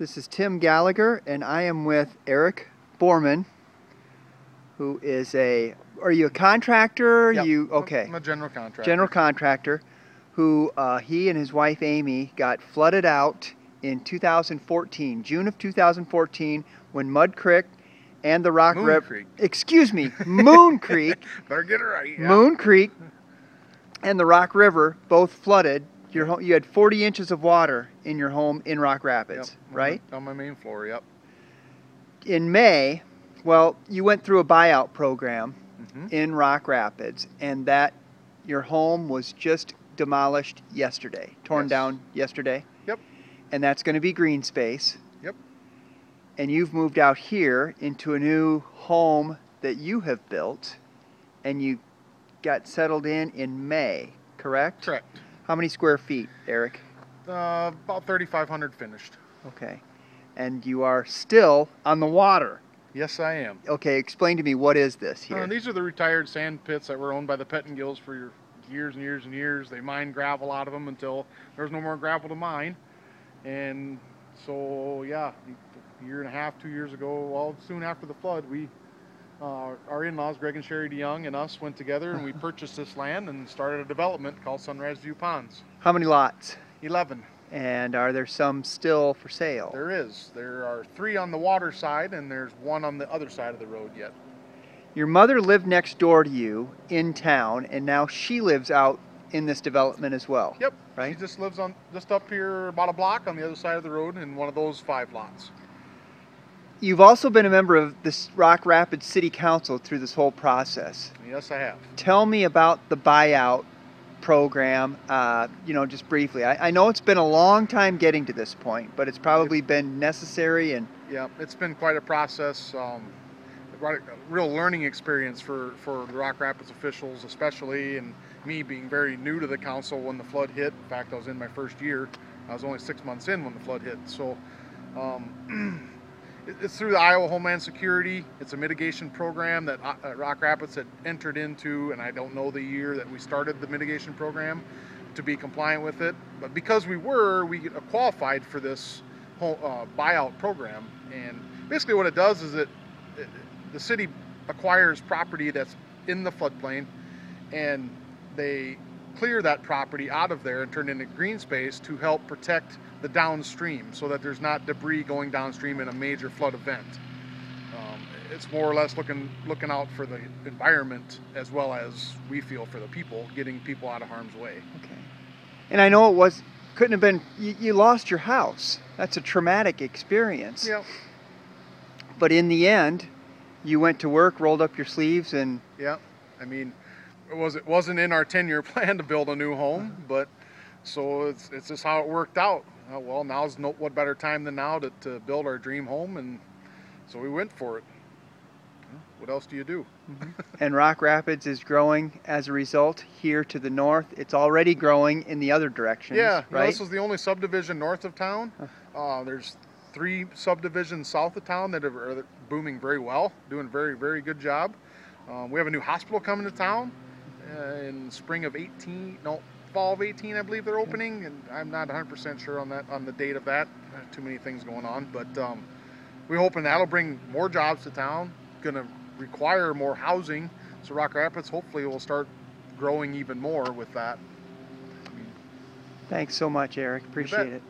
This is Tim Gallagher, and I am with Eric Borman, who is are you a contractor? Yep. Okay. I'm a general contractor. General contractor, who he and his wife Amy got flooded out in 2014, June of 2014, when Mud Creek and the Rock River, Moon Creek, better get it right. Yeah. Moon Creek and the Rock River both flooded. You had 40 inches of water in your home in Rock Rapids, Yep. right? On my main floor, yep. In May, well, you went through a buyout program in Rock Rapids, and your home was just demolished yesterday, torn down yesterday. Yep. And that's going to be green space. Yep. And you've moved out here into a new home that you have built, and you got settled in May, correct? Correct. How many square feet, Eric? About 3,500 finished. Okay. And you are still on the water. Yes, I am. Okay, explain to me, what is this here? These are the retired sand pits that were owned by the Pettingills for years and years and years. They mined gravel out of them until there was no more gravel to mine. And so, yeah, a year and a half, 2 years ago, well, soon after the flood, our in-laws, Greg and Sherry DeYoung, and us went together and we purchased this land and started a development called Sunrise View Ponds. How many lots? 11. And are there some still for sale? There is. There are 3 on the water side and there's 1 on the other side of the road yet. Your mother lived next door to you in town, and now she lives out in this development as well. Yep. Right? She just lives just up here about a block on the other side of the road in one of those 5 lots. You've also been a member of this Rock Rapids City Council through this whole process. Yes, I have. Tell me about the buyout program, just briefly. I know it's been a long time getting to this point, but it's probably been necessary. And yeah, it's been quite a process, a real learning experience for the Rock Rapids officials especially, and me being very new to the council when the flood hit. In fact, I was in my first year. I was only 6 months in when the flood hit. So it's through the Iowa Homeland Security. It's a mitigation program that Rock Rapids had entered into, and I don't know the year that we started the mitigation program to be compliant with it. But because we qualified for this buyout program. And basically what it does is the city acquires property that's in the floodplain, and they clear that property out of there and turn it into green space to help protect the downstream so that there's not debris going downstream in a major flood event. It's more or less looking out for the environment as well as we feel for the people, getting people out of harm's way. Okay. And I know couldn't have been, you lost your house. That's a traumatic experience. Yeah. But in the end, you went to work, rolled up your sleeves, and... Yeah. I mean, it wasn't in our 10-year plan to build a new home, but so it's just how it worked out. Well, now's what better time than now to build our dream home, and so we went for it. What else do you do? And Rock Rapids is growing as a result here to the north. It's already growing in the other directions. Yeah, right? This is the only subdivision north of town. There's 3 subdivisions south of town that are booming very well, doing a very, very good job. We have a new hospital coming to town in fall of 18, I believe they're opening, and I'm not 100% sure on the date of that. Too many things going on, but we're hoping that'll bring more jobs to town. Going to require more housing, so Rock Rapids hopefully will start growing even more with that. Thanks so much, Eric. Appreciate it.